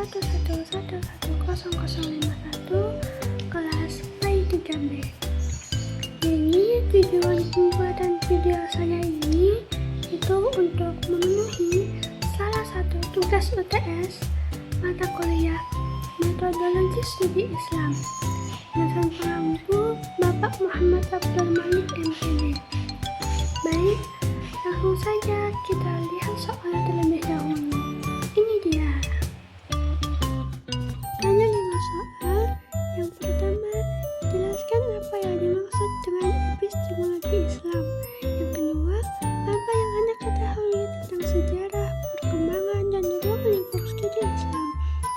1111051 kelas P3B. Jadi tujuan pembuatan video saya ini itu untuk memenuhi salah satu tugas UTS mata kuliah metodologi studi Islam dosen pengampu Bapak Muhammad Abdul Malik MPD. Baik, langsung saja kita lihat soal terlebih dahulu. Ini dia. Ada 5 soal. Yang pertama, jelaskan apa yang dimaksud dengan epistemologi Islam. Yang kedua, apa yang Anda ketahui tentang sejarah, perkembangan, dan ruang lingkup studi Islam.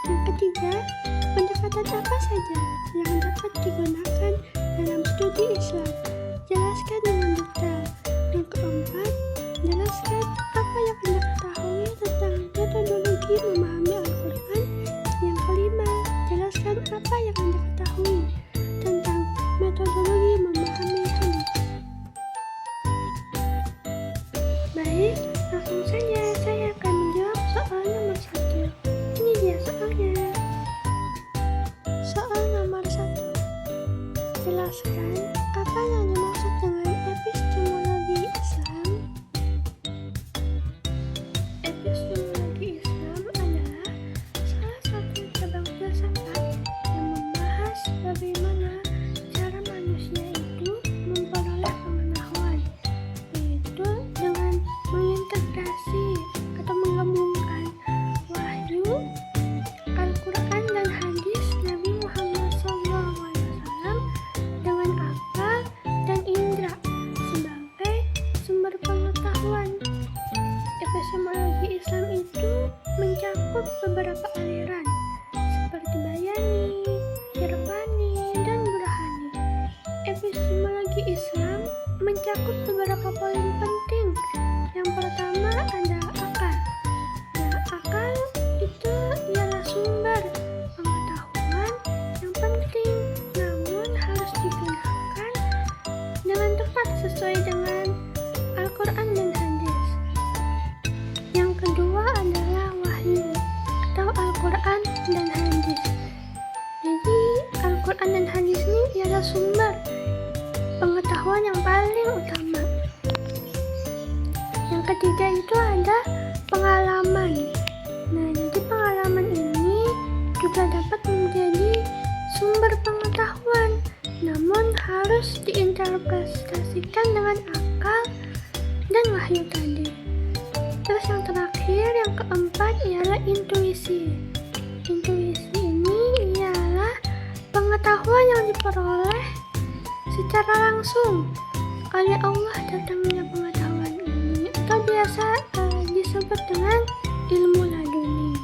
Yang ketiga, pendekatan apa saja yang dapat digunakan dalam studi Islam. Jelaskan dengan detail. Yang keempat, jelaskan apa yang Anda ketahui tentang metodologi memahami Al-Quran. Yang kelima, jelaskan apa yang Anda ketahui tentang metodologi memahami hadis. Baik, langsung saja saya akan menjawab soal nomor 1. Ini dia soalnya. Soal nomor 1. Jelaskan apa yang dimaksud dengan epistemologi Islam. Epistemologi Islam adalah salah satu cabang filsafat yang membahas bagaimana cara manusia itu memperoleh pengetahuan, yaitu dengan mengintegrasi atau menggabungkan wahyu, Al-Quran dan hadis Nabi Muhammad SAW dengan akal dan indera sebagai sumber pengetahuan. Epistemologi Islam itu mencakup beberapa aliran seperti Bayani, Irfani, dan Burhani. Epistemologi Islam mencakup beberapa poin penting. Yang pertama ada akal. Nah, akal itu ialah sumber pengetahuan yang penting, namun harus digunakan dengan tepat sesuai dengan Al-Quran dan hadis. Yang kedua adalah wahyu atau Al-Quran dan hadis. Jadi Al-Quran dan hadis ini ialah sumber pengetahuan yang paling utama. Yang ketiga itu ada pengalaman. Nah, jadi pengalaman ini juga dapat menjadi sumber pengetahuan, namun harus diinterpretasikan dengan akal dan wahyu tadi. Terus yang terakhir, yang keempat ialah intuisi. Intuisi ini ialah pengetahuan yang diperoleh secara langsung oleh Allah datangnya pengetahuan ini, atau biasa disebut dengan ilmu laduni.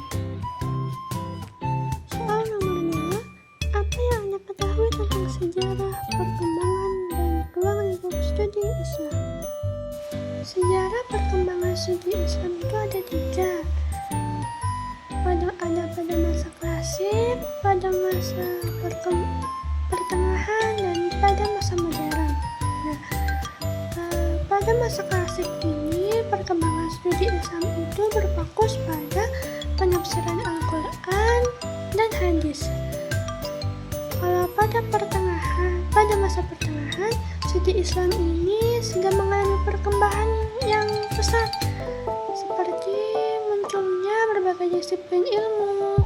Soal nomor 2, apa yang Anda ketahui tentang sejarah, perkembangan, dan ruang lingkup studi Islam? Sejarah perkembangan studi Islam itu ada 3. Ada pada masa klasik, pada masa pertengahan, dan pada masa modern. Nah, pada masa klasik ini perkembangan studi Islam itu berfokus pada penafsiran Al-Quran dan hadis. Kalau pada masa pertengahan, studi Islam ini sedang mengalami perkembangan yang pesat, seperti munculnya berbagai disiplin ilmu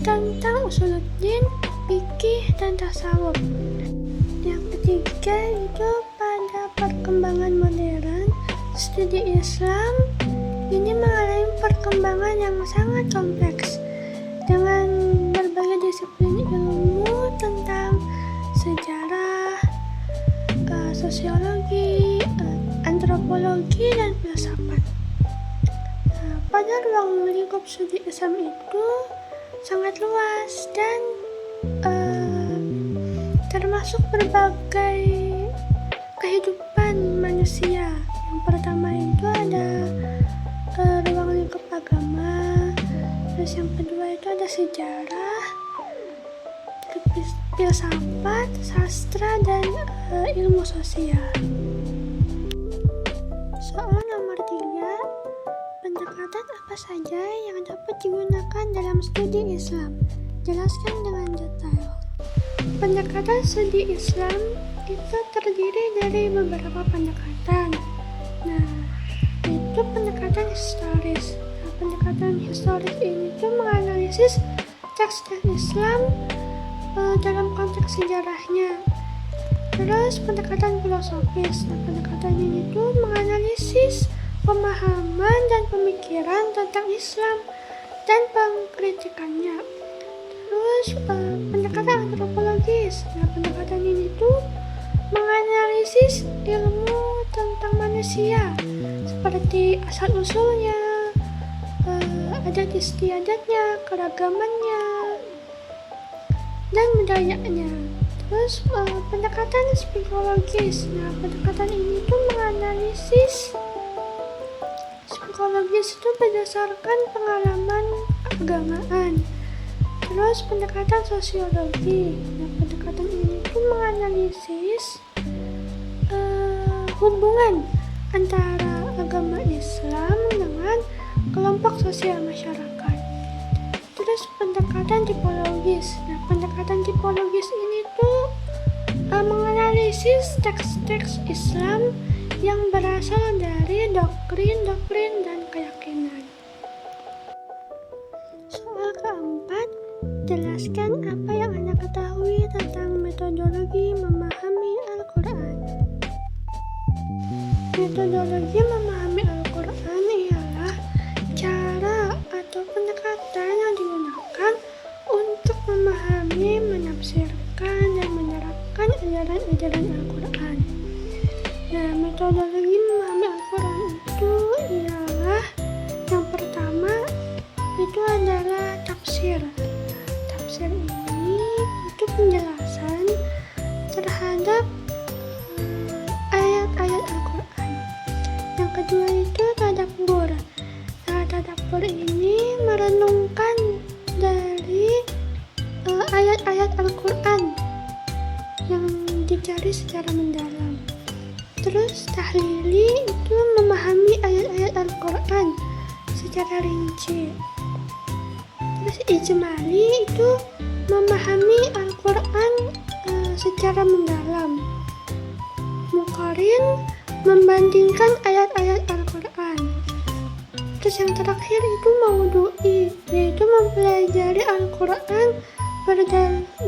tentang usuluddin, fikih, dan tasawuf. Yang ketiga itu pada perkembangan modern, studi Islam ini mengalami perkembangan yang sangat kompleks dengan berbagai disiplin ilmu tentang sejarah, sosiologi, antropologi, dan filsafat. Nah, pada ruang lingkup studi Islam itu sangat luas dan termasuk berbagai kehidupan manusia. Yang pertama itu ada ruang lingkup agama, terus yang kedua itu ada sejarah, filsafat, sastra, dan ilmu sosial. Soal nomor 3, pendekatan apa saja yang dapat digunakan dalam studi Islam. Jelaskan dengan detail. Pendekatan studi Islam itu terdiri dari beberapa pendekatan. Nah, itu pendekatan historis. Pendekatan historis ini tuh menganalisis teks-teks Islam dalam konteks sejarahnya. Terus pendekatan filosofis. Nah, pendekatan ini tuh menganalisis pemahaman dan pemikiran tentang Islam dan pengkritikannya. Terus pendekatan antropologis. Nah, pendekatan ini tuh menganalisis ilmu tentang manusia seperti asal-usulnya, adat istiadatnya, keragamannya, dan budayanya. Terus pendekatan psikologis. Nah, pendekatan ini tuh menganalisis psikologis itu berdasarkan pengalaman keagamaan. Terus pendekatan sosiologi. Nah, pendekatan ini tuh menganalisis hubungan antara agama Islam dengan kelompok sosial masyarakat. Terus pendekatan tipologis. Nah, pendekatan tipologis ini tuh menganalisis teks-teks Islam yang berasal dari doktrin dan keyakinan. Soal keempat, jelaskan apa yang Anda ketahui tentang metodologi memahami Al-Quran. Metodologi memahami Al-Quran ialah cara atau pendekatan yang digunakan untuk memahami, menafsirkan, dan menerapkan ajaran-ajaran Al-Quran. Nah, metodologi memahami Al-Quran itu ialah yang pertama itu adalah tafsir. Tafsir ini itu penjelasan terhadap ayat-ayat Al-Quran. Yang kedua itu tadabbur. Nah, tadabbur ini merenungkan dari ayat-ayat Al-Quran yang dicari secara mendalam. Terus tahlili itu memahami ayat-ayat Al-Quran secara rinci. Terus ijmali itu memahami Al-Quran secara mendalam. Muqarin membandingkan ayat-ayat Al-Quran. Terus yang terakhir itu maudhu'i, yaitu mempelajari Al-Quran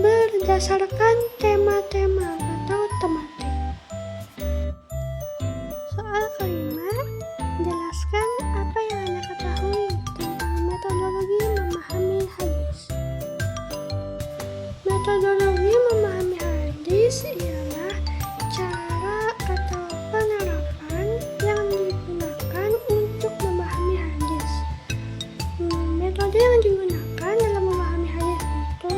berdasarkan tema-tema atau tematik. Soal kelima, jelaskan apa yang Anda ketahui tentang metodologi memahami hadis. Metodologi memahami hadis ialah cara atau penerapan yang digunakan untuk memahami hadis. Metode yang digunakan dalam memahami hadis itu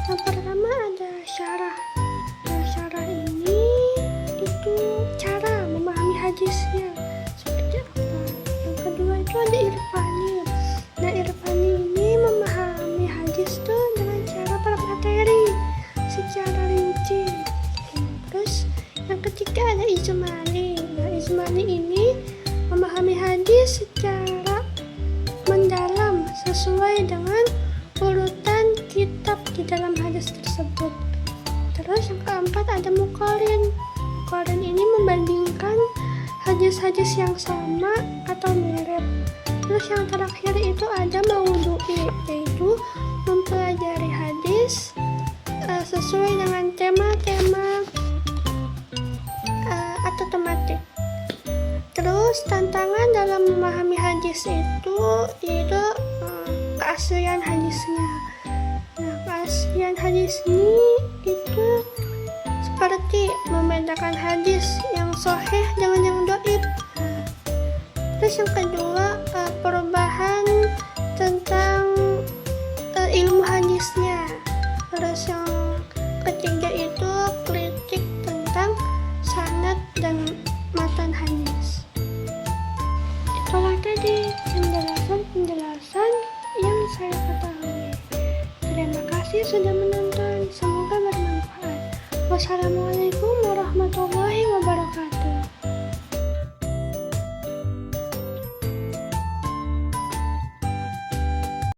yang pertama ada syarah. Nah, syarah ini itu cara memahami hadisnya seperti apa. Yang kedua itu ada irfani. Nah, irfani ini memahami hadis tuh dengan cara bermateri secara rinci. Terus yang ketiga ada ijmali. Nah, ijmali ini memahami hadis secara mendalam sesuai dengan urutan kitab di dalam hadis tersebut. Terus yang keempat ada muqarin. Muqarin ini membandingkan hadis-hadis yang sama atau mirip. Terus yang terakhir itu ada maudhu'i, yaitu mempelajari hadis sesuai dengan tema-tema atau tematik. Terus tantangan dalam memahami hadis itu yaitu keaslian hadisnya. Nah, keaslian hadis ini itu seperti membedakan hadis yang sahih dengan yang dhaif. Terus yang kedua perubahan tentang ilmu hadisnya. Terus yang ketiga itu kritik tentang sanad dan matan hadis. Itulah tadi penjelasan yang saya ketahui. Terima kasih sudah menonton. Semoga bermanfaat. Wassalamualaikum warahmatullahi wabarakatuh.